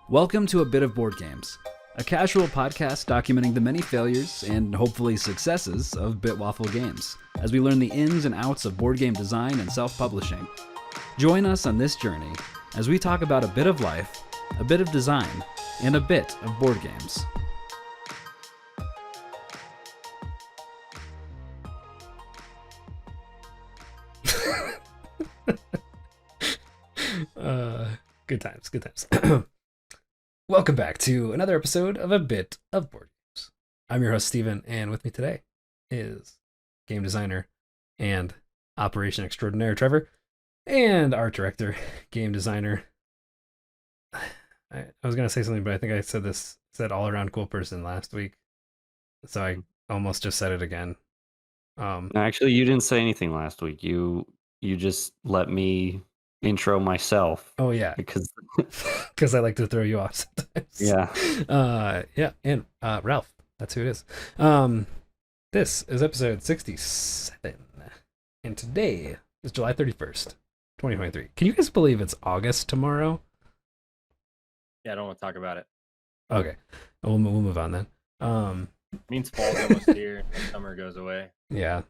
Welcome to A Bit of Board Games, a casual podcast documenting the many failures and hopefully successes of Waffle Games, as we learn the ins and outs of board game design and self-publishing. Join us on this journey as we talk about a bit of life, a bit of design, and a bit of board games. Good times. Welcome back to another episode of A Bit of Board Games. I'm your host, Steven, and with me today is game designer and operation extraordinaire, Trevor, and art director, game designer. I was going to say something, but I think I said all-around cool person last week, so I almost just said it again. No, actually, you didn't say anything last week. You just let me intro myself. Oh yeah, because I like to throw you off sometimes. Yeah. And Ralph, that's who it is. This is episode 67, and today is July 31st, 2023. Can you guys believe it's August tomorrow? Yeah, I don't want to talk about it. Okay, we'll move on then. It means fall's almost here and summer goes away. Yeah.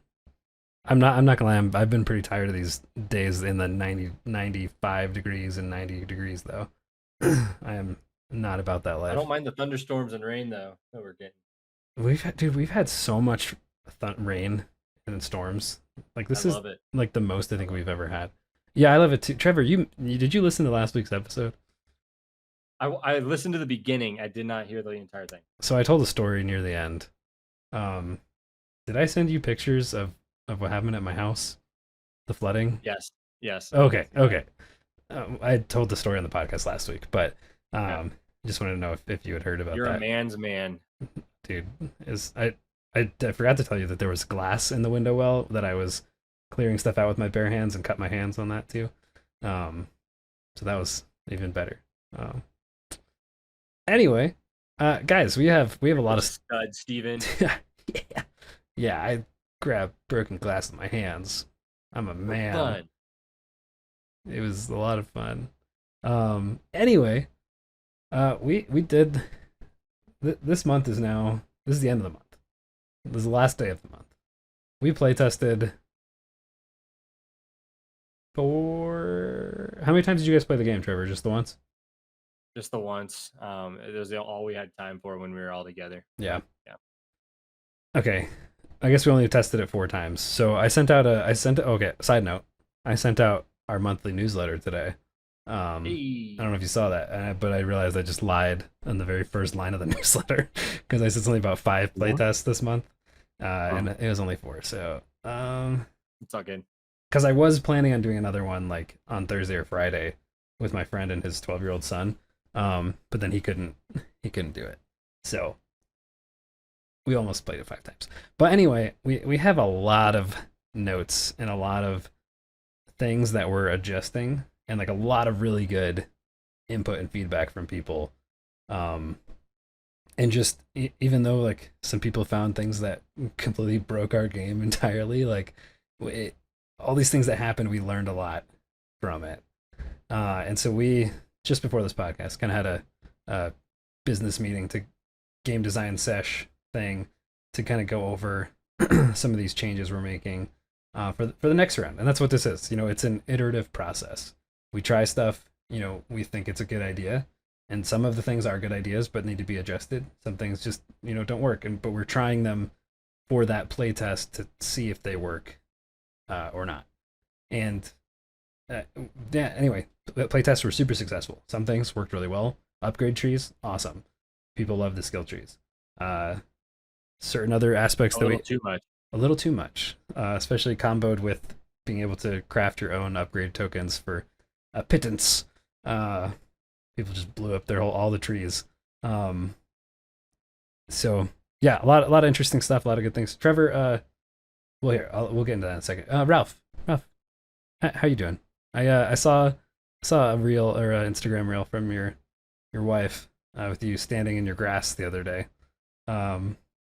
I'm not gonna lie, I've been pretty tired of these days in the 95 degrees and 90 degrees though. I am not about that life. I don't mind the thunderstorms and rain though that we're getting. We've had so much rain and storms. Like this is like the most I think we've ever had. Yeah, I love it too. Trevor, did you listen to last week's episode? I listened to the beginning. I did not hear the entire thing. So I told a story near the end. Did I send you pictures of what happened at my house? The flooding? Yes. Okay. I told the story on the podcast last week, but just wanted to know if you had heard about that. You're a man's man. Dude, I forgot to tell you that there was glass in the window well that I was clearing stuff out with my bare hands and cut my hands on that too. So that was even better. Anyway, guys, we have a lot of stud, Steven. Yeah, I grabbed broken glass with my hands. I'm a man. Fun. It was a lot of fun. Anyway, we did. This month is now. This is the end of the month. This is the last day of the month. We playtested for. How many times did you guys play the game, Trevor? Just the once? Just the once. It was all we had time for when we were all together. Yeah. Okay. I guess we only tested it 4 times. So okay, side note. I sent out our monthly newsletter today. Hey. I don't know if you saw that, but I realized I just lied on the very first line of the newsletter because I said something about 5 playtests this month, and it was only 4. So it's all good. Because I was planning on doing another one like on Thursday or Friday with my friend and his 12-year-old son, but then he couldn't do it. So we almost played it 5 times. But anyway, we have a lot of notes and a lot of things that we're adjusting and like a lot of really good input and feedback from people. And just even though like some people found things that completely broke our game entirely, like all these things that happened, we learned a lot from it. And so we, just before this podcast, kind of had a business meeting to game design sesh thing to kind of go over some of these changes we're making for the next round. And that's what this is. It's an iterative process. We try stuff, we think it's a good idea, and some of the things are good ideas but need to be adjusted. Some things just, don't work, but we're trying them for that play test to see if they work or not. And anyway, play tests were super successful. Some things worked really well. Upgrade trees, awesome. People love the skill trees. Certain other aspects a little too much, especially comboed with being able to craft your own upgrade tokens for a pittance. People just blew up all the trees. So yeah, a lot of interesting stuff, a lot of good things. Trevor, we'll get into that in a second. Ralph, how you doing? I saw a reel or an Instagram reel from your wife with you standing in your grass the other day.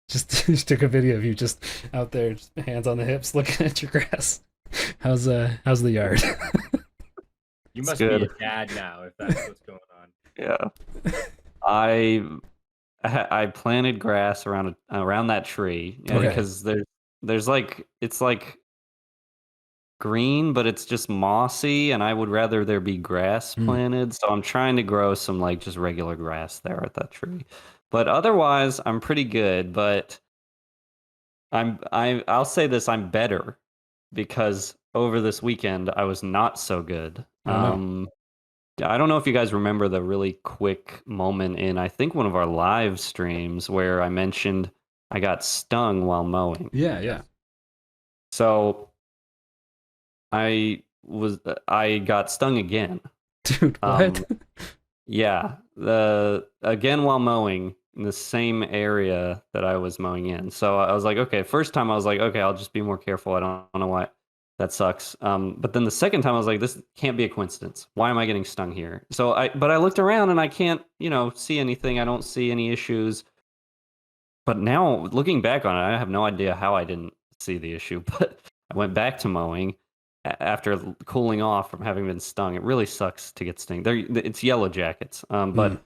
Just took a video of you just out there, just hands on the hips, looking at your grass. How's the yard? You must be a dad now if that's what's going on. Yeah. I planted grass around that tree Okay. because there's like it's like green, but it's just mossy, and I would rather there be grass planted. So I'm trying to grow some like just regular grass there at that tree. But otherwise, I'm pretty good. But I'll say this: I'm better because over this weekend I was not so good. Oh, no. I don't know if you guys remember the really quick moment in I think one of our live streams where I mentioned I got stung while mowing. Yeah. So I got stung again. Dude, what? Yeah, again while mowing in the same area that I was mowing in. So I was like, okay, first time I was like, okay, I'll just be more careful. I don't know why that sucks. But then the second time I was like, this can't be a coincidence. Why am I getting stung here? But I looked around and I can't, see anything. I don't see any issues. But now looking back on it, I have no idea how I didn't see the issue. But I went back to mowing after cooling off from having been stung. It really sucks to get stung. It's yellow jackets. But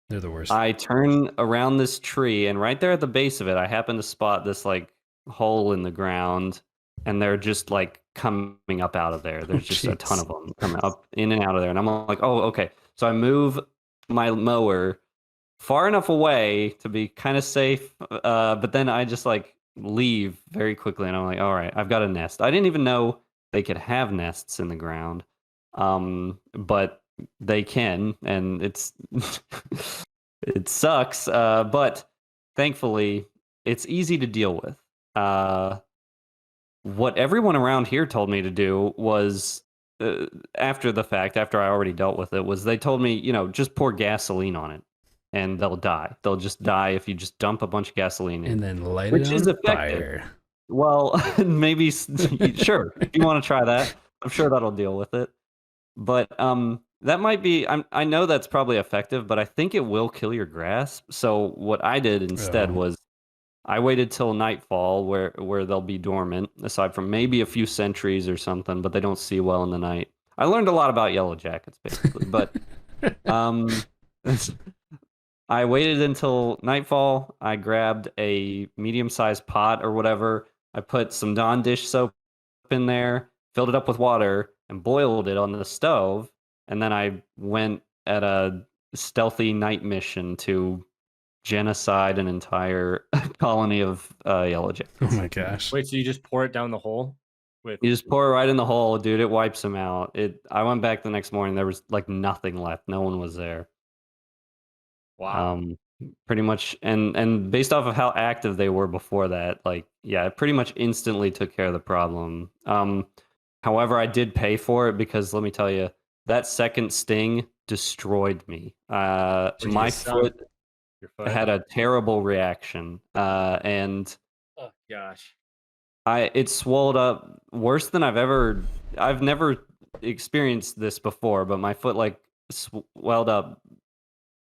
they're the worst. I turn around this tree, and right there at the base of it, I happen to spot this like hole in the ground, and they're just like coming up out of there. There's just a ton of them coming up in and out of there, and I'm like, oh, okay. So I move my mower far enough away to be kind of safe, but then I just like leave very quickly, and I'm like, all right, I've got a nest. I didn't even know they could have nests in the ground, but they can, and it's it sucks, but thankfully it's easy to deal with. What everyone around here told me to do was after the fact, after I already dealt with it, was they told me, just pour gasoline on it and they'll die. They'll just die if you just dump a bunch of gasoline in. And then light which it is on effective. fire. Well, maybe sure. If you want to try that, I'm sure that'll deal with it. But that might be. I know that's probably effective, but I think it will kill your grass. So what I did instead was I waited till nightfall, where they'll be dormant, aside from maybe a few sentries or something, but they don't see well in the night. I learned a lot about yellow jackets, basically. But I waited until nightfall. I grabbed a medium-sized pot or whatever. I put some Dawn dish soap in there, filled it up with water, and boiled it on the stove. And then I went at a stealthy night mission to genocide an entire colony of yellow jackets. Oh my gosh. Wait, so you just pour it down the hole? You just pour it right in the hole, dude. It wipes them out. I went back the next morning. There was like nothing left. No one was there. Wow. Pretty much, and based off of how active they were before that, like, yeah, it pretty much instantly took care of the problem. However, I did pay for it because let me tell you, that second sting destroyed me. My foot had a terrible reaction, and oh gosh, it swelled up worse than I've never experienced this before, but my foot like swelled up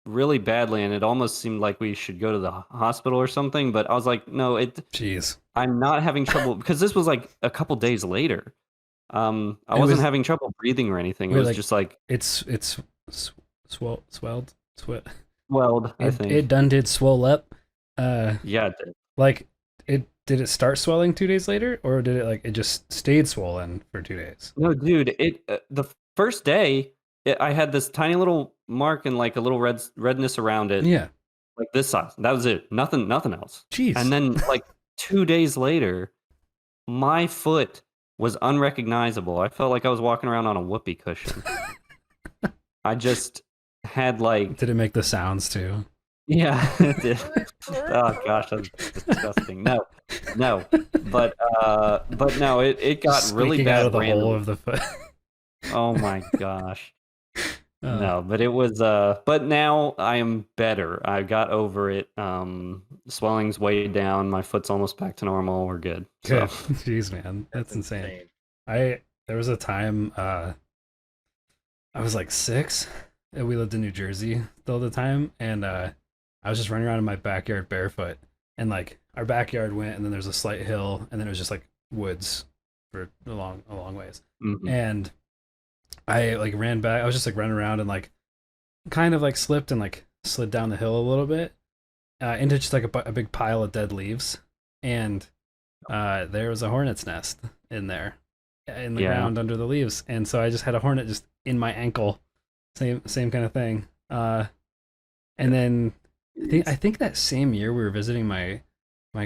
really badly, and it almost seemed like we should go to the hospital or something. But I was like, no, jeez, I'm not having trouble because this was like a couple days later. I wasn't having trouble breathing or anything. It was just like it's swelled. Swelled, I think it done did swell up. Yeah, it did. Like did it start swelling 2 days later, or did it just stayed swollen for 2 days? No, dude, the first day I had this tiny little mark and like a little redness around it. Yeah, like this size. That was it. Nothing else. Jeez. And then like 2 days later, my foot was unrecognizable. I felt like I was walking around on a whoopee cushion. I just had like. Did it make the sounds too? Yeah, it did. Oh gosh, that's disgusting. No, but no, it got really bad. Out of the hole of the foot. Oh my gosh. No, but it was but now I am better. I got over it. Swelling's way down. My foot's almost back to normal. We're good. So. Jeez, man. That's insane. There was a time I was like 6 and we lived in New Jersey all the time, and I was just running around in my backyard barefoot, and like our backyard went, and then there's a slight hill, and then it was just like woods for a long ways. Mm-hmm. And I like ran back. I was just like running around, and like kind of like slipped and like slid down the hill a little bit into just like a big pile of dead leaves, and there was a hornet's nest in there, in the ground under the leaves, and so I just had a hornet just in my ankle, same kind of thing. And then I think that same year we were visiting my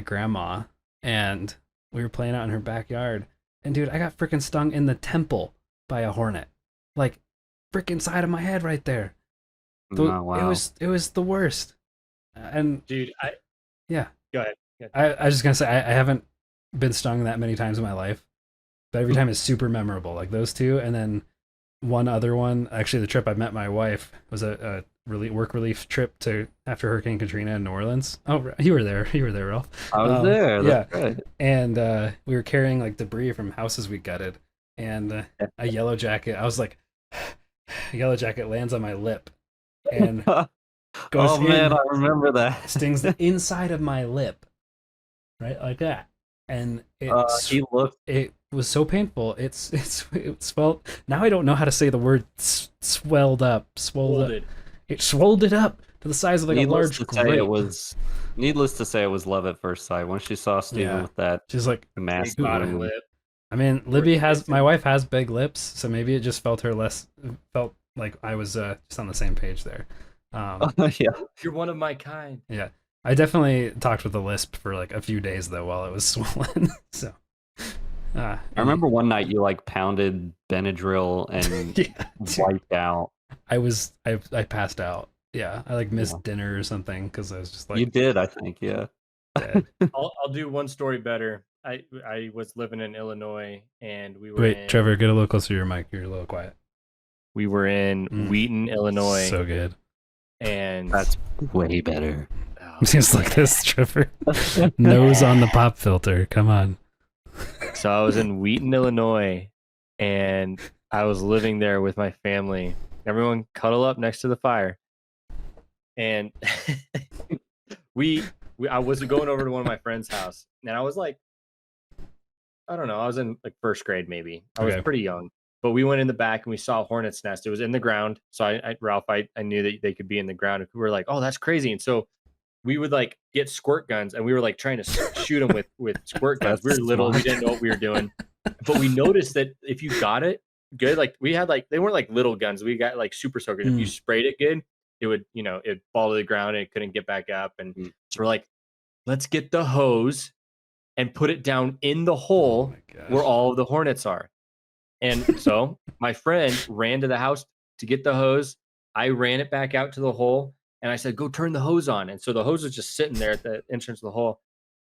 grandma, and we were playing out in her backyard, and dude, I got freaking stung in the temple by a hornet, like freaking side of my head right there. Oh, wow. It was the worst. And Dude, yeah, go ahead. I was just gonna say I haven't been stung that many times in my life, but every time is super memorable. Like those two, and then one other one. Actually, the trip I met my wife was a work relief trip to after Hurricane Katrina in New Orleans. Oh, you were there. You were there, Ralph. I was there. That's yeah, right. and we were carrying like debris from houses we gutted, and a yellow jacket. I was like, a yellow jacket lands on my lip, and goes man, I remember that. stings the inside of my lip, right, like that, and it was so painful. It's swelled. Now I don't know how to say the word swelled up. It swelled it up to the size of like Needless a large grape. Needless to say, it was love at first sight. When she saw Steven with that, she's like, massive bottom lip. I mean, my wife has big lips, so maybe it just felt like I was just on the same page there. Yeah, You're one of my kind. Yeah, I definitely talked with a lisp for like a few days though while it was swollen. So I remember one night you like pounded Benadryl and wiped out. I passed out. Yeah, I like missed dinner or something because I was just like, you did, I think, yeah. Dead. I'll do one story better. I was living in Illinois, and we were. Wait, Trevor, get a little closer to your mic. You're a little quiet. We were in Wheaton, Illinois. So good. And that's way better. Seems like this, Trevor. Nose on the pop filter. Come on. So I was in Wheaton, Illinois, and I was living there with my family. Everyone cuddle up next to the fire. And I was going over to one of my friend's house, and I was like, I don't know, I was in like first grade maybe. I was pretty young. But we went in the back and we saw a hornet's nest. It was in the ground. So Ralph, I knew that they could be in the ground. And we were like, oh, that's crazy. And so we would like get squirt guns, and we were like trying to shoot them with squirt guns. We were little. We didn't know what we were doing. But we noticed that if you got it good, like we had like, they weren't like little guns. We got like super soakers. If you sprayed it good, it would, it'd fall to the ground and it couldn't get back up. And so we're like, let's get the hose and put it down in the hole where all of the hornets are. And so my friend ran to the house to get the hose. I ran it back out to the hole, and I said, go turn the hose on. And so the hose was just sitting there at the entrance of the hole.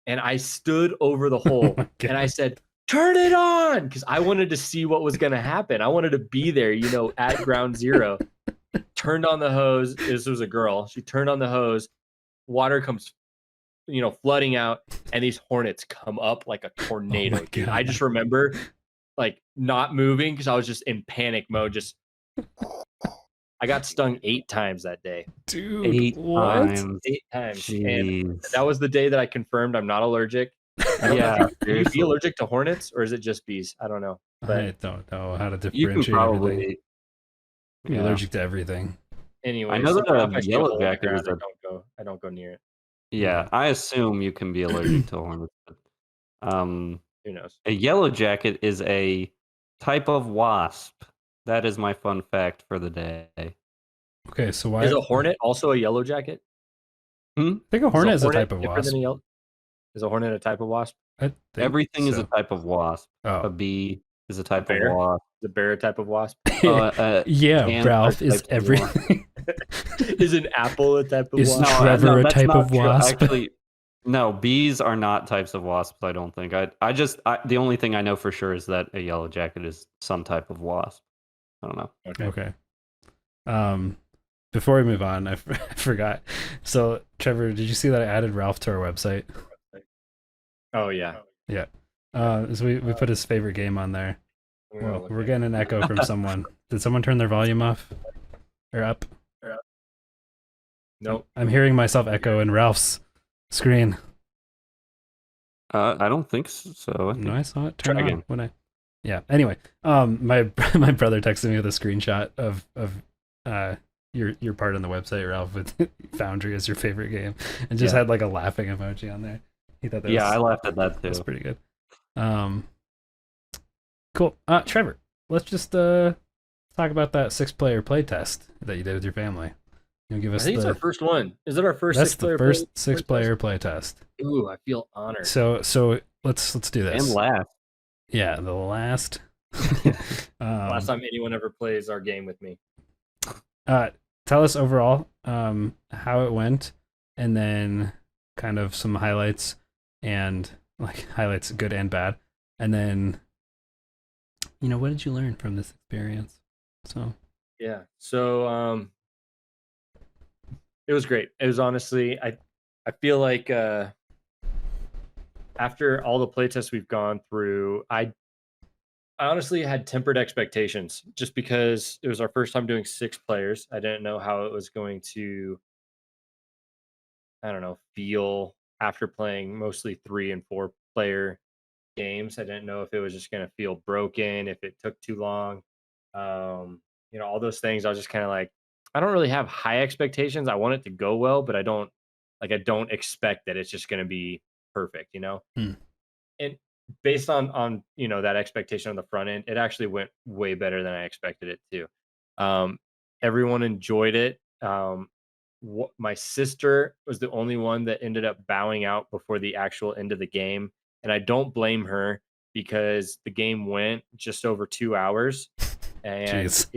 And I stood over the hole and I said, turn it on, because I wanted to see what was going to happen. I wanted to be there, at ground zero. Turned on the hose. This was a girl. She turned on the hose. Water comes flooding out, and these hornets come up like a tornado. Dude, I just remember like not moving because I was just in panic mode. I got stung 8 times that day. Dude, 8 times. 8 times. Jeez. And that was the day that I confirmed I'm not allergic. Yeah. Can you be allergic to hornets, or is it just bees? I don't know. But I don't know how to differentiate. You can probably everything. Be allergic to everything. Anyway, I know that a yellow jacket is I don't go near it. Yeah, I assume you can be allergic to hornets. Who knows? A yellow jacket is a type of wasp. That is my fun fact for the day. Okay, so why is a hornet also a yellow jacket? I think a hornet is a type of wasp. Is a hornet a type of wasp? Everything is a type of wasp. Oh. A bee is a type of wasp. Is a bear a type of wasp? Yeah, Ralph, is everything. Is an apple a type of wasp? Is Trevor a type of wasp? Actually, no, bees are not types of wasps, I don't think. The only thing I know for sure is that a yellow jacket is some type of wasp. I don't know. Okay. Before we move on, I forgot. So, Trevor, did you see that I added Ralph to our website? Oh, yeah. Yeah. So we put his favorite game on there. Well, we're getting an echo from someone. Did someone turn their volume off? Or up? Nope. I'm hearing myself echo in Ralph's screen. I don't think so. I saw it turn Try on again. when Anyway, my brother texted me with a screenshot of your part on the website, Ralph, with Foundry as your favorite game, and just Yeah. had like a laughing emoji on there. He thought that Yeah, I was, laughed at that that's too. pretty good. Cool. Trevor, let's just talk about that 6-player playtest that you did with your family. You know, give I us think it's our first one. Is it our first that's the 6-player first play, 6-player playtest. Ooh, I feel honored. So let's do this. And laugh. Yeah, the last. Last time anyone ever plays our game with me. Tell us overall how it went, and then kind of some highlights, and like highlights good and bad, and then what did you learn from this experience? So Yeah. So it was great. It was honestly, I feel like after all the playtests we've gone through, I honestly had tempered expectations just because it was our first time doing 6 players. I didn't know how it was going to, I don't know, feel after playing mostly 3 and 4 player games. I didn't know if it was just going to feel broken, if it took too long. All those things. I was just kind of like, I don't really have high expectations. I want it to go well, but I don't expect that it's just going to be perfect. Hmm. And based on that expectation on the front end, it actually went way better than I expected it to. Everyone enjoyed it. My sister was the only one that ended up bowing out before the actual end of the game, and I don't blame her because the game went just over 2 hours, and Jeez.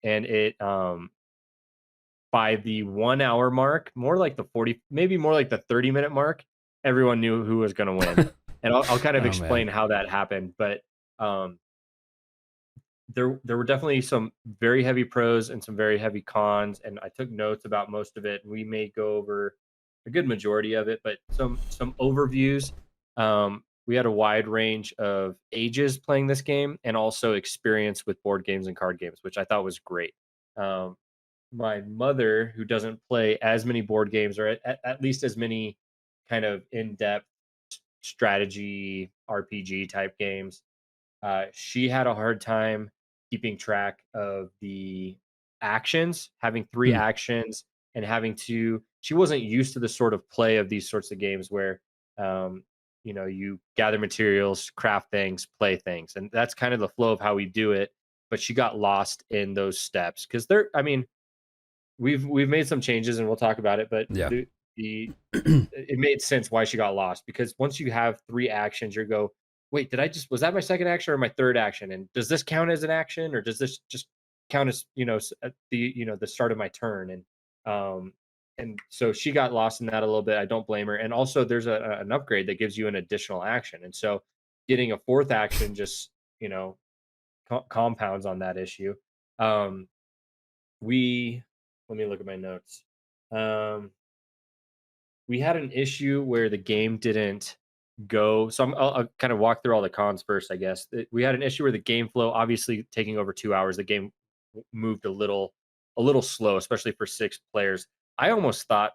it by the 1 hour mark, more like the 40, maybe more like the 30-minute mark, everyone knew who was going to win. And I'll kind of Oh, explain man. how that happened, but there were definitely some very heavy pros and some very heavy cons, and I took notes about most of it. We may go over a good majority of it, but some overviews. We had a wide range of ages playing this game, and also experience with board games and card games, which I thought was great. Um, my mother, who doesn't play as many board games, or at least as many kind of in-depth strategy RPG type games, she had a hard time keeping track of the actions, having 3 actions, and having to. She wasn't used to the sort of play of these sorts of games where, um, you gather materials, craft things, play things, and that's kind of the flow of how we do it. But she got lost in those steps because I mean, we've made some changes and we'll talk about it, but Yeah. the it made sense why she got lost because once you have 3 actions, you go, wait, was that my second action or my third action? And does this count as an action or does this just count as, the start of my turn? And so she got lost in that a little bit. I don't blame her. And also there's an upgrade that gives you an additional action. And so getting a fourth action just, compounds on that issue. Um, we, let me look at my notes. Um, we had an issue where the game didn't go. So I'll kind of walk through all the cons first, I guess. We had an issue where the game flow, obviously taking over 2 hours, the game moved a little slow, especially for 6 players. I almost thought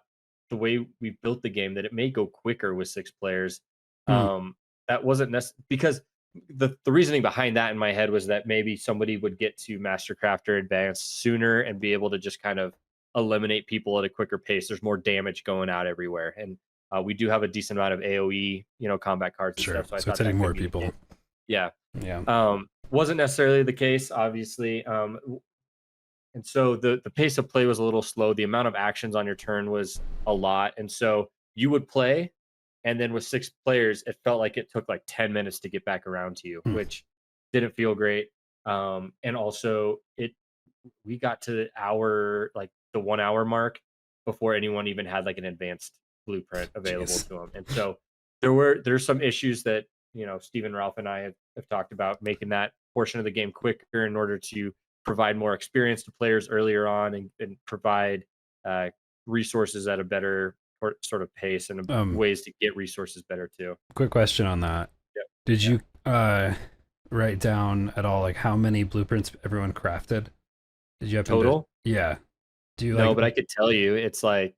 the way we built the game that it may go quicker with 6 players. Hmm. That wasn't necessary because the reasoning behind that in my head was that maybe somebody would get to Mastercraft or Advanced sooner and be able to just kind of eliminate people at a quicker pace. There's more damage going out everywhere, and we do have a decent amount of AOE, combat cards and Sure. stuff. So I So thought it's hitting that could more be the people. case. Yeah. Yeah. Wasn't necessarily the case, obviously. And so the pace of play was a little slow. The amount of actions on your turn was a lot, and so you would play, and then with 6 players, it felt like it took like 10 minutes to get back around to you, Hmm. which didn't feel great. And also we got to the 1 hour mark before anyone even had like an advanced blueprint available Jeez. to them. And so there's some issues that, Stephen, Ralph, and I have talked about making that portion of the game quicker in order to provide more experience to players earlier on and provide resources at a better sort of pace and ways to get resources better too. Quick question on that. Yep. Did Yeah. you write down at all like how many blueprints everyone crafted? Did you happen Total? to? Yeah. Do you No, like? but I could tell you it's like,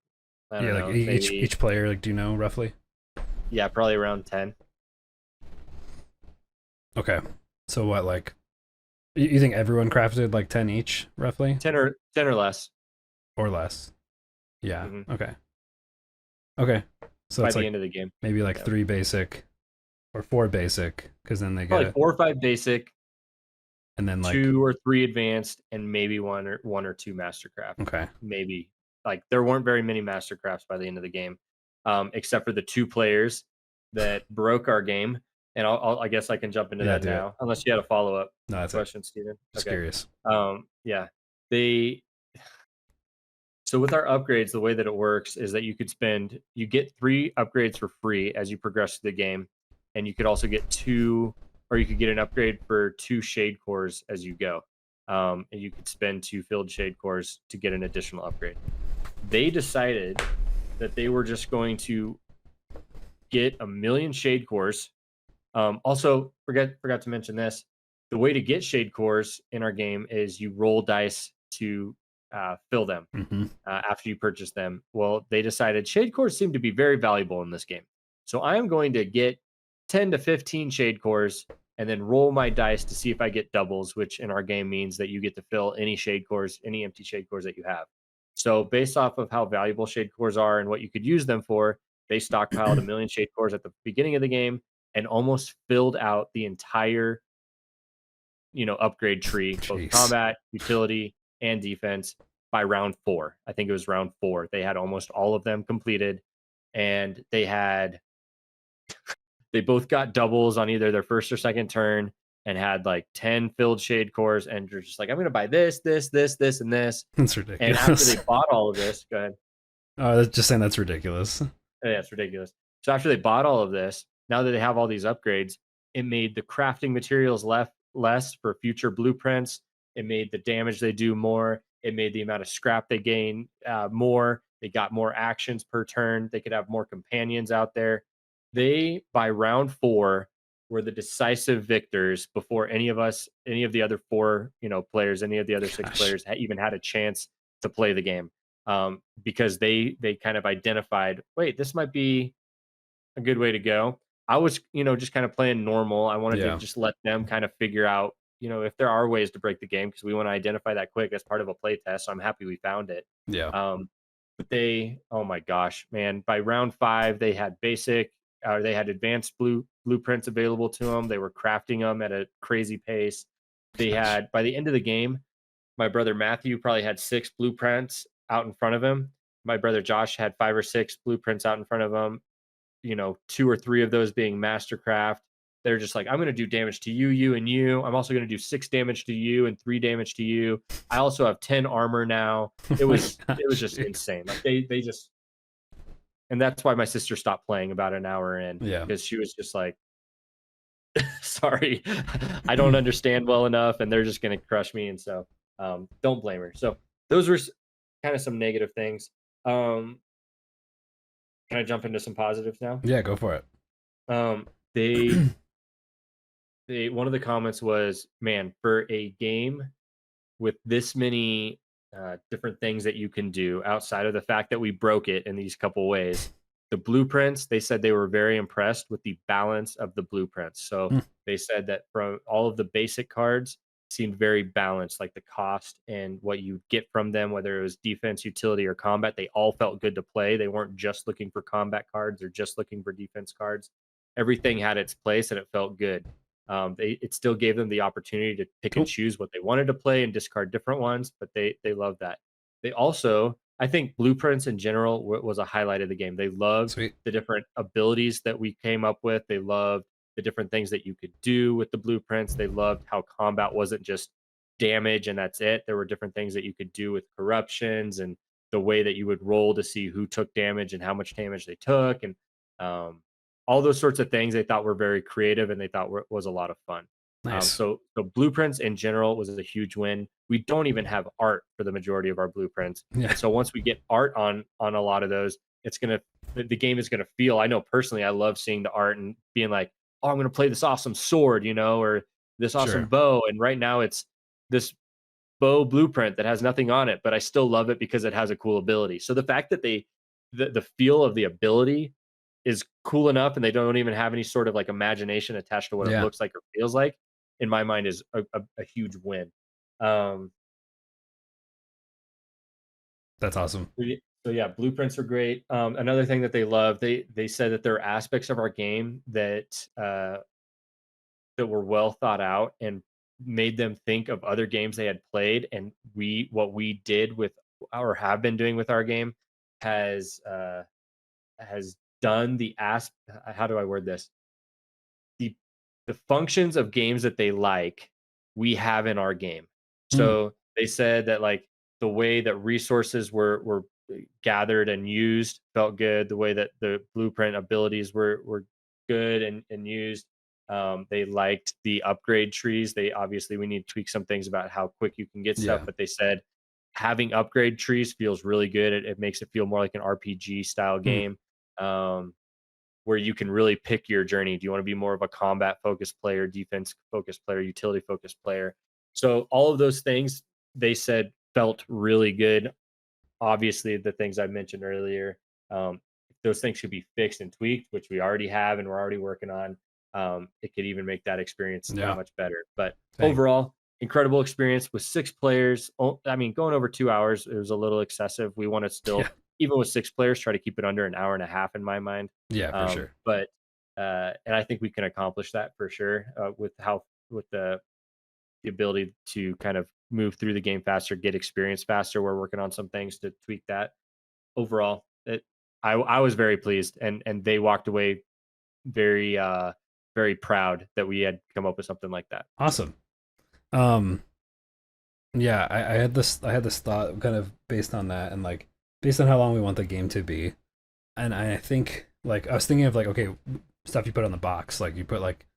I don't Yeah, like know, each maybe, each player. Like, do you know roughly? yeah, probably around 10. Okay. So what? Like, you think everyone crafted like 10 each, roughly? 10 or less. or less. Yeah. Mhm. Okay. So by it's the like end of the game. maybe like Yeah. 3 basic or 4 basic, because then they get Probably it, 4 or 5 basic, and then like 2 or 3 advanced, and maybe one or 2 mastercraft. okay. Maybe. Like there weren't very many mastercrafts by the end of the game, except for the 2 players that broke our game. And I guess I can jump into Yeah, that do it. now, unless you had a follow up No, that's it. question, Steven. Just Okay. curious. Yeah. They So with our upgrades, the way that it works is that you get 3 upgrades for free as you progress through the game, and you could also get 2, or you could get an upgrade for 2 shade cores as you go. And you could spend 2 filled shade cores to get an additional upgrade. They decided that they were just going to get 1,000,000 shade cores. Also, forgot to mention this. The way to get shade cores in our game is you roll dice to fill them Mm-hmm. after you purchase them. Well, they decided shade cores seem to be very valuable in this game. So I am going to get 10 to 15 shade cores and then roll my dice to see if I get doubles, which in our game means that you get to fill any shade cores, any empty shade cores that you have. So based off of how valuable shade cores are and what you could use them for, they stockpiled 1,000,000 shade cores at the beginning of the game and almost filled out the entire upgrade tree, both Jeez. combat, utility, and defense by round 4. I think it was round 4. They had almost all of them completed, and they both got doubles on either their first or second turn and had like 10 filled shade cores, and you're just like, I'm gonna buy this, this, this, this, and this. That's And ridiculous. after they bought all of this, go ahead. Just saying that's ridiculous. Yeah, it's ridiculous. So after they bought all of this, now that they have all these upgrades, it made the crafting materials less for future blueprints. It made the damage they do more. It made the amount of scrap they gain more. They got more actions per turn. They could have more companions out there. They, by round 4, were the decisive victors before any of the other 4 players, any of the other 6 Gosh. players even had a chance to play the game. Because they kind of identified, wait, this might be a good way to go. I was, just kind of playing normal. I wanted to just let them kind of figure out, if there are ways to break the game, because we want to identify that quick as part of a play test. So I'm happy we found it. Yeah. But oh my gosh, man, by round 5, they had they had advanced blueprints available to them. They were crafting them at a crazy pace. They had, by the end of the game, my brother Matthew probably had 6 blueprints out in front of him. My brother Josh had 5 or 6 blueprints out in front of him. 2 or 3 of those being mastercraft. They're just like, I'm going to do damage to you, you, and you. I'm also going to do 6 damage to you and 3 damage to you. I also have 10 armor now. It was just insane. Like they just, and that's why my sister stopped playing about an hour in. Yeah. Because she was just like, sorry, I don't understand well enough, and they're just going to crush me. And so, don't blame her. So those were kind of some negative things. Can I jump into some positives now? Yeah, go for it. One of the comments was, man, for a game with this many different things that you can do outside of the fact that we broke it in these couple ways, the blueprints, they said they were very impressed with the balance of the blueprints. So they said that from all of the basic cards seemed very balanced, like the cost and what you get from them, whether it was defense, utility, or combat, they all felt good to play. They weren't just looking for combat cards or just looking for defense cards. Everything had its place and it felt good. It still gave them the opportunity to pick and choose what they wanted to play and discard different ones, but they loved that. They also, I think blueprints in general was a highlight of the game. They loved the different abilities that we came up with. They loved the different things that you could do with the blueprints. They loved how combat wasn't just damage and that's it. There were different things that you could do with corruptions and the way that you would roll to see who took damage and how much damage they took, and all those sorts of things they thought were very creative and they thought was a lot of fun. Nice. So blueprints in general was a huge win. We don't even have art for the majority of our blueprints. Yeah. And so once we get art on a lot of those, the game is gonna feel. I know personally, I love seeing the art and being like, oh, I'm gonna play this awesome sword, or this awesome bow. And right now it's this bow blueprint that has nothing on it, but I still love it because it has a cool ability. So the fact that the feel of the ability is cool enough and they don't even have any sort of like imagination attached to what it looks like or feels like, in my mind, is a huge win. That's That's awesome. So yeah, blueprints are great. Another thing that they love, they said that there are aspects of our game that were well thought out and made them think of other games they had played, and what we did with or have been doing with our game has done how do I word this? The the functions of games that they like, we have in our game. Mm. So they said that like the way that resources were gathered and used felt good. The way that the blueprint abilities were good and used. They liked the upgrade trees. They obviously we need to tweak some things about how quick you can get stuff, Yeah. but they said having upgrade trees feels really good. It makes it feel more like an RPG style Mm. game. Um, where you can really pick your journey. Do you want to be more of a combat focused player, defense focused player, utility focused player? So all of those things they said felt really good. Obviously, the things I mentioned earlier, those things should be fixed and tweaked, which we already have and we're already working on. It could even make that experience that much better. But overall, incredible experience with 6 players. I mean, going over 2 hours, it was a little excessive. We want to still, even with 6 players, try to keep it under an hour and a half in my mind. Yeah, for sure. But and I think we can accomplish that for sure with the ability to kind of move through the game faster, get experience faster. We're working on some things to tweak that. Overall, I was very pleased, and they walked away very very proud that we had come up with something like that. Awesome. Yeah, I had this thought kind of based on that, and like based on how long we want the game to be. And I think like I was thinking of like, okay, stuff you put on the box, like you put like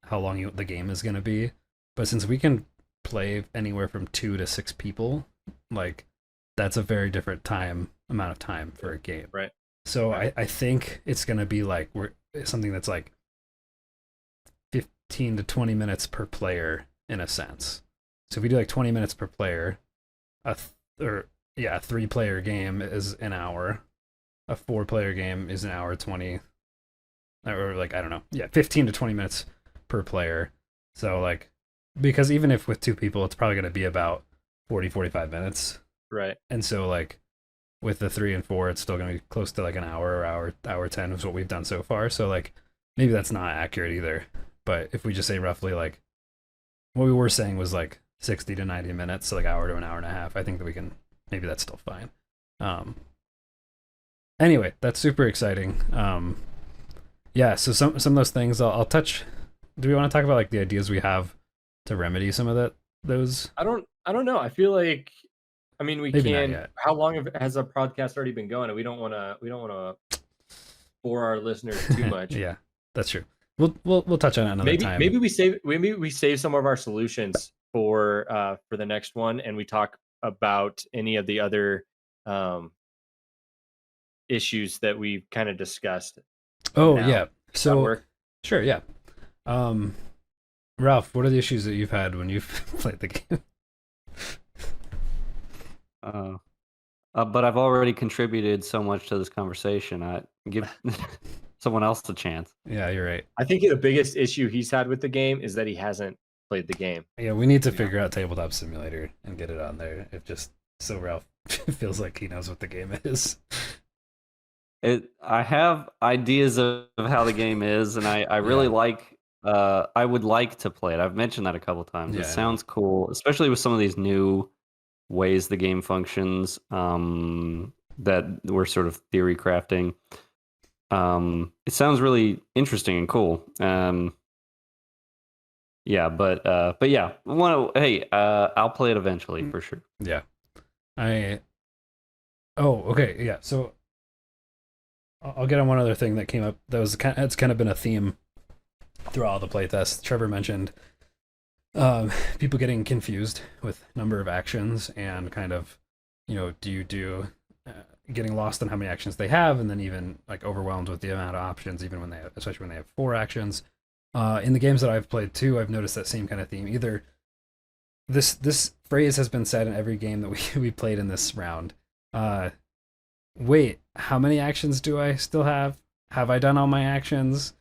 how long the game is gonna be. But since we can play anywhere from 2 to 6 people, like that's a very different amount of time for a game. Right. So I think it's gonna be like something that's like 15 to 20 minutes per player in a sense. So if we do like 20 minutes per player, a 3-player game is an hour. A 4-player game is an hour 20, or like I don't know, 15 to 20 minutes per player. So like, because even if with 2 people, it's probably going to be about 40-45 minutes, right? And so like with the 3 and 4, it's still going to be close to like an hour or hour 10 is what we've done so far. So like maybe that's not accurate either. But if we just say roughly like what we were saying was like 60 to 90 minutes, so like hour to an hour and a half, I think that we can, maybe that's still fine. Anyway, that's super exciting. Yeah, so some of those things I'll touch. Do we want to talk about like the ideas we have to remedy some of those? I don't know. I feel like, I mean, we Maybe not can. yet. How long has our podcast already been going? And we don't want to bore our listeners too much. Yeah, that's true. We'll touch on it another time. Maybe we save some of our solutions for the next one, and we talk about any of the other issues that we've kind of discussed. Oh now. yeah. So sure, yeah. Ralph, what are the issues that you've had when you've played the game? But I've already contributed so much to this conversation. I give someone else a chance. Yeah, you're right. I think the biggest issue he's had with the game is that he hasn't played the game. Yeah, we need to figure out Tabletop Simulator and get it on there. If just so Ralph feels like he knows what the game is. I have ideas of how the game is, and I really like. I would like to play it. I've mentioned that a couple times. Yeah, it sounds cool, especially with some of these new ways the game functions that we're sort of theory crafting. It sounds really interesting and cool. Yeah, but yeah, I'll play it eventually for sure. Yeah, okay, yeah. So I'll get on one other thing that came up. It's kind of been a theme throughout all the playtests. Trevor mentioned people getting confused with number of actions and kind of, getting lost on how many actions they have, and then even like overwhelmed with the amount of options, even especially when they have 4 actions. In the games that I've played too, I've noticed that same kind of theme. Either this phrase has been said in every game that we played in this round. Wait, how many actions do I still have? Have I done all my actions?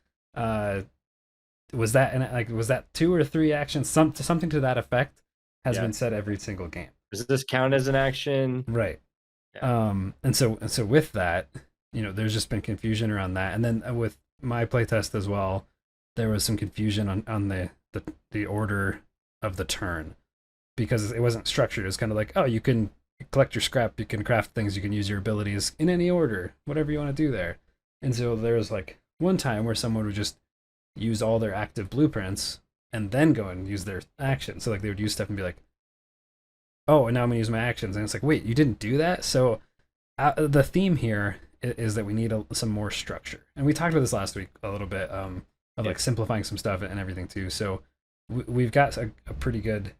Was that 2 or 3 actions? Something to that effect has been said every single game. Does this count as an action? Right. And so with that, there's just been confusion around that. And then with my playtest as well, there was some confusion on the order of the turn, because it wasn't structured. It was kind of like, oh, you can collect your scrap, you can craft things, you can use your abilities in any order, whatever you want to do there. And so there was like one time where someone would just use all their active blueprints and then go and use their actions. So like they would use stuff and be like, oh, and now I'm gonna use my actions, and it's like, wait, you didn't do that. So the theme here is that we need some more structure, and we talked about this last week a little bit, of like simplifying some stuff and everything too. So we've got a pretty good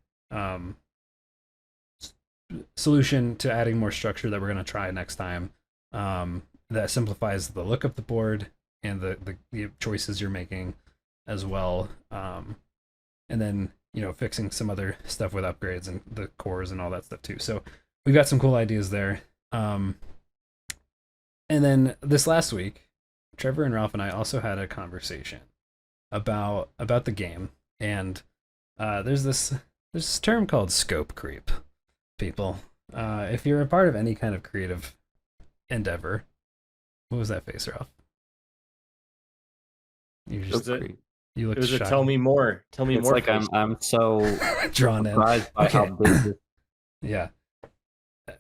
solution to adding more structure that we're going to try next time, that simplifies the look of the board and the choices you're making as well, and then fixing some other stuff with upgrades and the cores and all that stuff too. So we've got some cool ideas there. And then this last week, Trevor and Ralph and I also had a conversation about the game, and there's this term called scope creep. People, if you're a part of any kind of creative endeavor, what was that face, Ralph? You just you look. It was a tell me more. Tell me it's more. Like I'm so drawn in. Surprised by how big this. Yeah,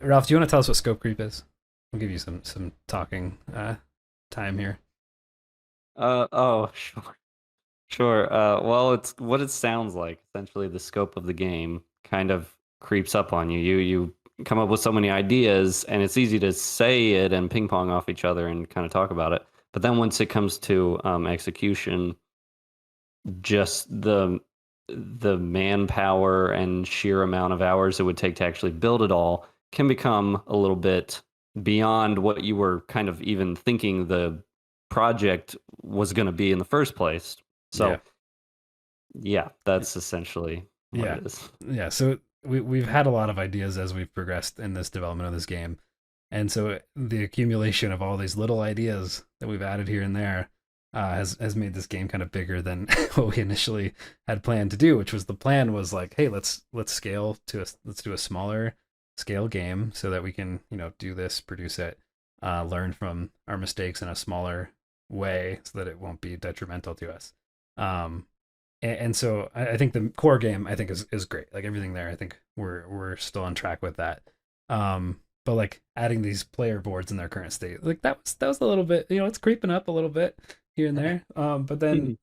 Ralph, do you want to tell us what scope creep is? We'll give you some talking time here. Oh, sure. Well, it's what it sounds like. Essentially, the scope of the game kind of creeps up on you. You come up with so many ideas, and it's easy to say it and ping pong off each other and kind of talk about it. But then once it comes to execution, just the manpower and sheer amount of hours it would take to actually build it all can become a little bit beyond what you were kind of even thinking the project was going to be in the first place. So yeah, that's essentially what it is. Yeah, so we've had a lot of ideas as we've progressed in this development of this game. And so the accumulation of all these little ideas that we've added here and there has made this game kind of bigger than what we initially had planned to do, which was the plan was like, hey, let's scale let's do a smaller scale game so that we can, do this, produce it, learn from our mistakes in a smaller way so that it won't be detrimental to us. And so I think the core game is great. Like everything there, I think we're still on track with that. But like adding these player boards in their current state, like that was a little bit, it's creeping up a little bit here and there. But then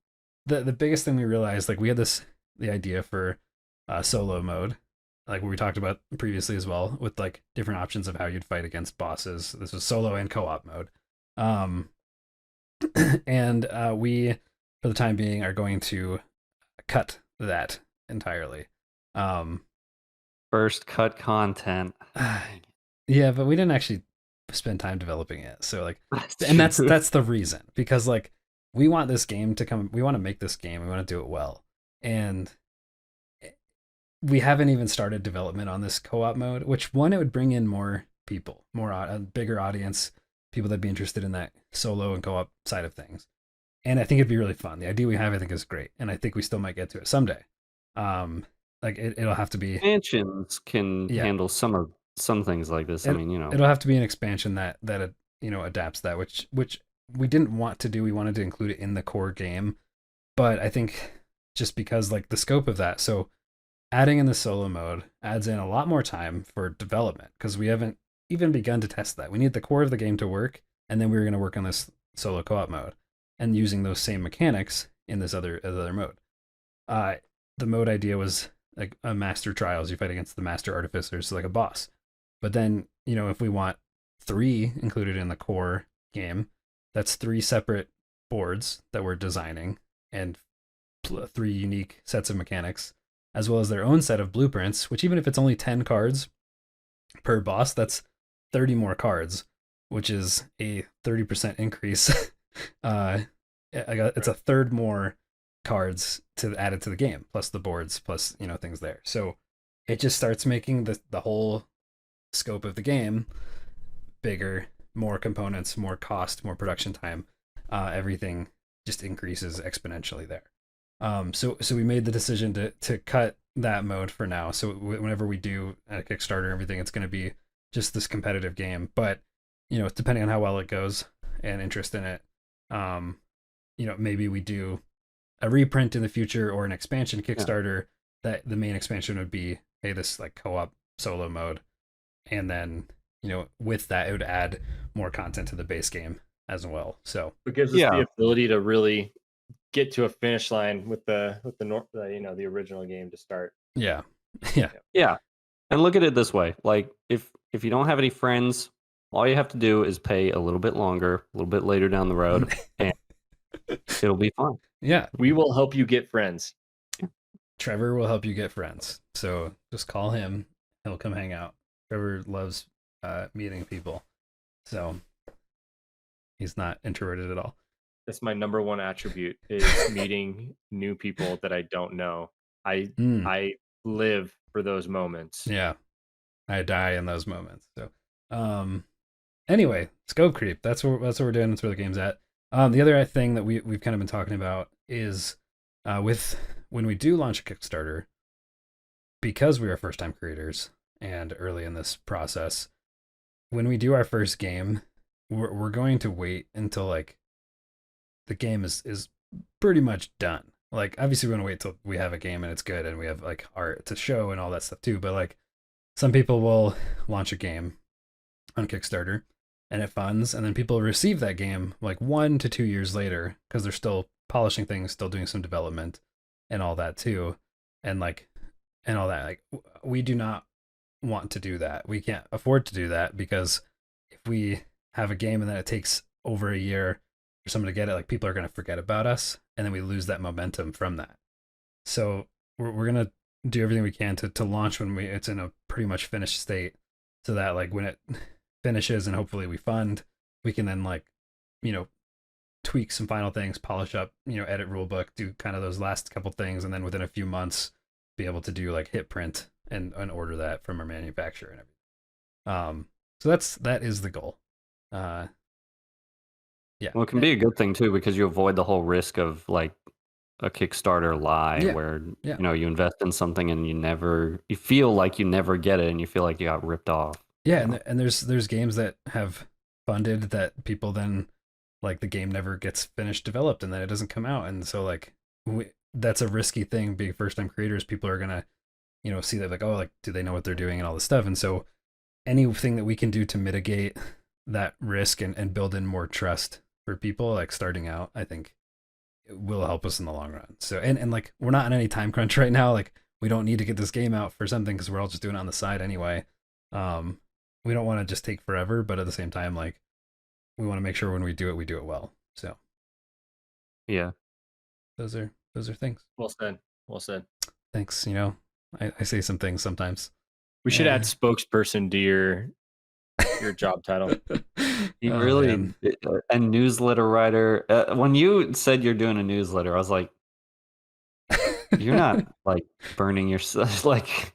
the biggest thing we realized, like we had the idea for solo mode, like what we talked about previously as well, with like different options of how you'd fight against bosses. This was solo and co-op mode. And we, for the time being, are going to cut that entirely. First cut content. Yeah, but we didn't actually spend time developing it. So like, that's the reason, because like we want this game to come. We want to make this game. We want to do it well, and we haven't even started development on this co-op mode. Which one, it would bring in more people, a bigger audience, people that'd be interested in that solo and co-op side of things. And I think it'd be really fun. The idea we have, I think, is great, and I think we still might get to it someday. Like it'll have to be expansions can handle some things like this. It'll have to be an expansion that adapts that, which we didn't want to do. We wanted to include it in the core game, but I think just because like the scope of that, so adding in the solo mode adds in a lot more time for development, because we haven't even begun to test that. We need the core of the game to work, and then we were going to work on this solo co-op mode and using those same mechanics in this other mode. The mode idea was like a master trials. You fight against the master artificers, like a boss. But then, if we want 3 included in the core game, that's 3 separate boards that we're designing and 3 unique sets of mechanics, as well as their own set of blueprints, which even if it's only 10 cards per boss, that's 30 more cards, which is a 30% increase. It's a third more cards added to the game, plus the boards, plus things there. So it just starts making the whole scope of the game bigger, more components, more cost, more production time. Everything just increases exponentially there. So we made the decision to cut that mode for now. So whenever we do a Kickstarter and everything, it's going to be just this competitive game. But depending on how well it goes and interest in it, maybe we do a reprint in the future or an expansion Kickstarter. That the main expansion would be, hey, this like co-op solo mode, and then with that it would add more content to the base game as well. So it gives us the ability to really get to a finish line with the original game to start. Yeah. And look at it this way: like if you don't have any friends, all you have to do is pay a little bit longer, a little bit later down the road, and it'll be fun. Yeah, we will help you get friends. Trevor will help you get friends. So just call him; he'll come hang out. Trevor loves meeting people, so he's not introverted at all. That's my number one attribute, is meeting new people that I don't know. I live for those moments. Yeah, I die in those moments. So, anyway, scope creep. That's what we're doing. That's where the game's at. The other thing that we've kind of been talking about is with when we do launch a Kickstarter, because we are first time creators and early in this process, when we do our first game, we're going to wait until like the game is pretty much done. Like obviously we want to wait till we have a game and it's good and we have like art to show and all that stuff too. But like some people will launch a game on Kickstarter and it funds, and then people receive that game like 1 to 2 years later because they're still polishing things, still doing some development and all that too, and all that. Like we do not want to do that. We can't afford to do that, because if we have a game and then it takes over a year for someone to get it, like people are going to forget about us, and then we lose that momentum from that. So we're going to do everything we can to launch when it's in a pretty much finished state, so that like when it finishes and hopefully we fund, we can then like tweak some final things, polish up, edit rulebook, do kind of those last couple things, and then within a few months be able to do like hit print and order that from our manufacturer and everything. So that is the goal. Yeah. Well, it can be a good thing too, because you avoid the whole risk of like a Kickstarter lie, where you invest in something and you feel like you never get it, and you feel like you got ripped off. Yeah, and there's games that have funded that people then like the game never gets finished developed and then it doesn't come out, and so like that's a risky thing being first time creators. People are gonna see that like, oh, like do they know what they're doing and all this stuff, and so anything that we can do to mitigate that risk and build in more trust for people like starting out, I think it will help us in the long run. So and like we're not in any time crunch right now. Like we don't need to get this game out for something because we're all just doing it on the side anyway. We don't want to just take forever, but at the same time, like we want to make sure when we do it well. So yeah, those are things. Well said. Thanks. I say some things sometimes. We should add spokesperson to your job title. You really a newsletter writer. When you said you're doing a newsletter, I was like, you're not like burning yourself like.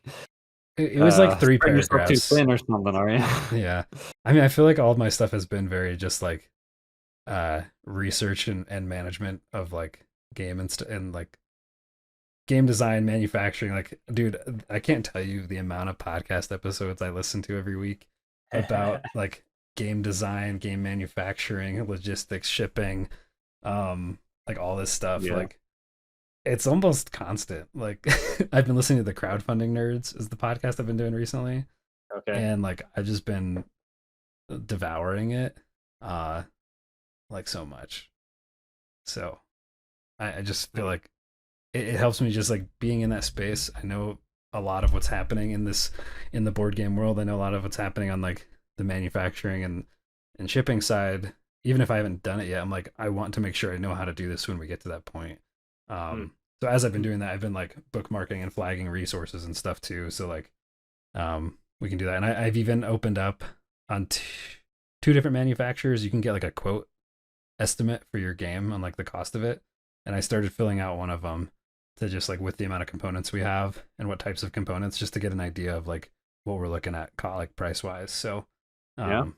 It was like 3 paragraphs. Too thin or something, are you? Yeah. I mean, I feel like all of my stuff has been very just like research and management of like game and like game design, manufacturing. Like, dude, I can't tell you the amount of podcast episodes I listen to every week about like game design, game manufacturing, logistics, shipping, like all this stuff. Yeah. Like it's almost constant. Like I've been listening to the Crowdfunding Nerds is the podcast I've been doing recently. Okay. And like I've just been devouring it like so much. So I just feel like it helps me just like being in that space. I know a lot of what's happening in the board game world. I know a lot of what's happening on like the manufacturing and shipping side. Even if I haven't done it yet, I'm like, I want to make sure I know how to do this when we get to that point. So as I've been doing that, I've been like bookmarking and flagging resources and stuff too. So like, we can do that. And I've even opened up on two different manufacturers. You can get like a quote estimate for your game on like the cost of it. And I started filling out one of them to just like with the amount of components we have and what types of components, just to get an idea of like what we're looking at like price wise. So, so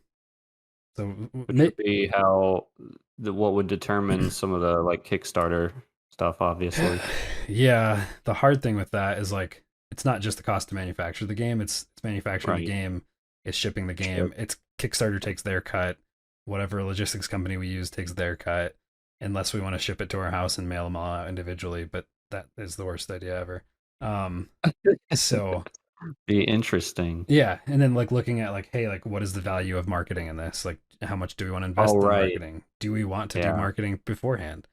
which would be how what would determine some of the like Kickstarter stuff, obviously. Yeah, the hard thing with that is like it's not just the cost to manufacture the game; it's manufacturing the game it's shipping the game. It's Kickstarter takes their cut. Whatever logistics company we use takes their cut, unless we want to ship it to our house and mail them all out individually. But that is the worst idea ever. So be interesting. yeah, and then like looking at like, hey, like what is the value of marketing in this? Like, how much do we want to invest in marketing? Do we want to do marketing beforehand?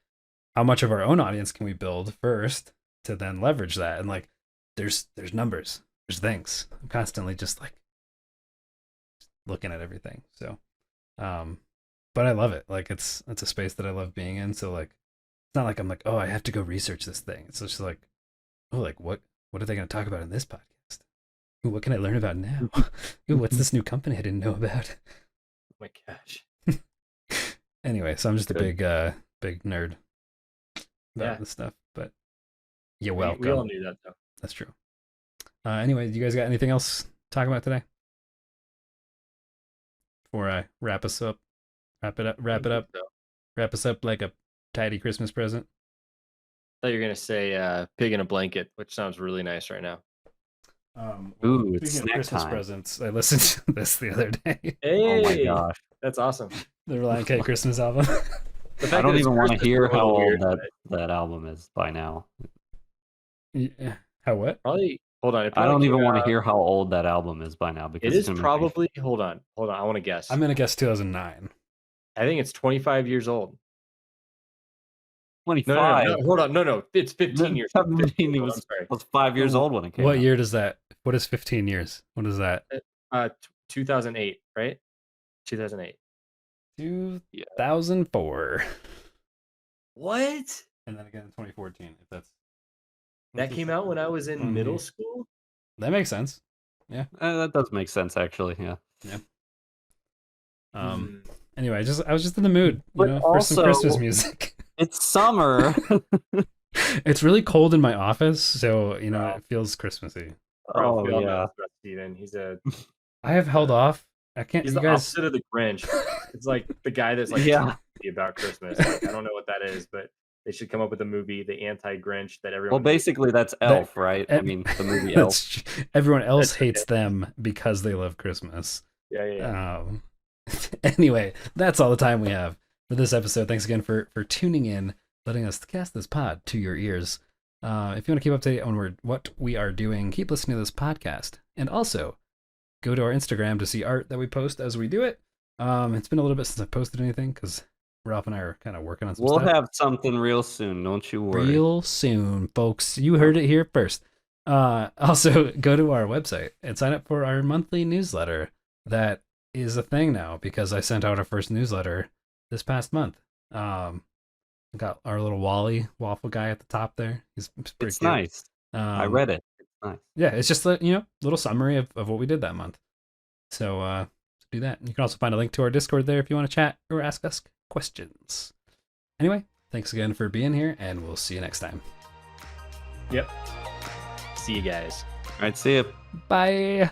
How much of our own audience can we build first to then leverage that? And like, there's numbers, there's things. I'm constantly just like looking at everything. So, but I love it. Like, it's a space that I love being in. So like, it's not like I'm like, oh, I have to go research this thing. It's just like, oh, like what are they going to talk about in this podcast? Ooh, what can I learn about now? Ooh, what's this new company I didn't know about? Oh my gosh. Anyway, so I'm just a big nerd about this stuff. But you're welcome. We all knew that though. That's true. Anyway, you guys got anything else to talk about today? Before I wrap us up, wrap it up, wrap us up like a tidy Christmas present. I thought you were gonna say pig in a blanket, which sounds really nice right now. Ooh, it's speaking of snack Christmas time. presents, I listened to this the other day. Hey, Oh my gosh. that's awesome. The Reliant K Christmas album. I don't even want to hear how old that album is by now. Yeah. How what? Probably. Hold on. I don't even want to hear how old that album is by now because it is probably. Hold on. I want to guess. I'm gonna guess 2009. I think it's 25 years old. 25. No, hold on. No. It's 15 years. 15, it was 5 years old when it came out. What year does that? What is 15 years? What is that? 2008, right? 2008. 2004. What? And then again in 2014. If that's that came out when I was in middle school. That makes sense. Yeah. That does make sense actually. Yeah. Yeah. Anyway, I was just in the mood, But for some also- Christmas music. It's summer. It's really cold in my office, so it feels Christmassy. Oh, we all know yeah. about Steven. He's I have held off. I can't. he's You the guys. opposite of the Grinch. It's like the guy that's like Yeah. about Christmas. Like, I don't know what that is, but they should come up with a movie, the anti-Grinch that everyone. Well, basically that's Elf, right? I mean, the movie Elf. Everyone else That's hates them because they love Christmas. Yeah. Anyway, that's all the time we have for this episode. Thanks again for tuning in, letting us cast this pod to your ears. If you want to keep up to date on what we are doing, keep listening to this podcast. And also, go to our Instagram to see art that we post as we do it. It's been a little bit since I posted anything because Ralph and I are kind of working on some We'll stuff. have something real soon. Don't you worry. Real soon, folks. You heard it here first. Also, go to our website and sign up for our monthly newsletter. That is a thing now because I sent out our first newsletter this past month. Got our little Waffle guy at the top there. He's pretty It's cute. nice. I read it. It's nice. Yeah, it's just a little summary of what we did that month. So do that. You can also find a link to our Discord there if you want to chat or ask us questions. Anyway, thanks again for being here, and we'll see you next time. Yep. See you guys. All right, see you. Bye.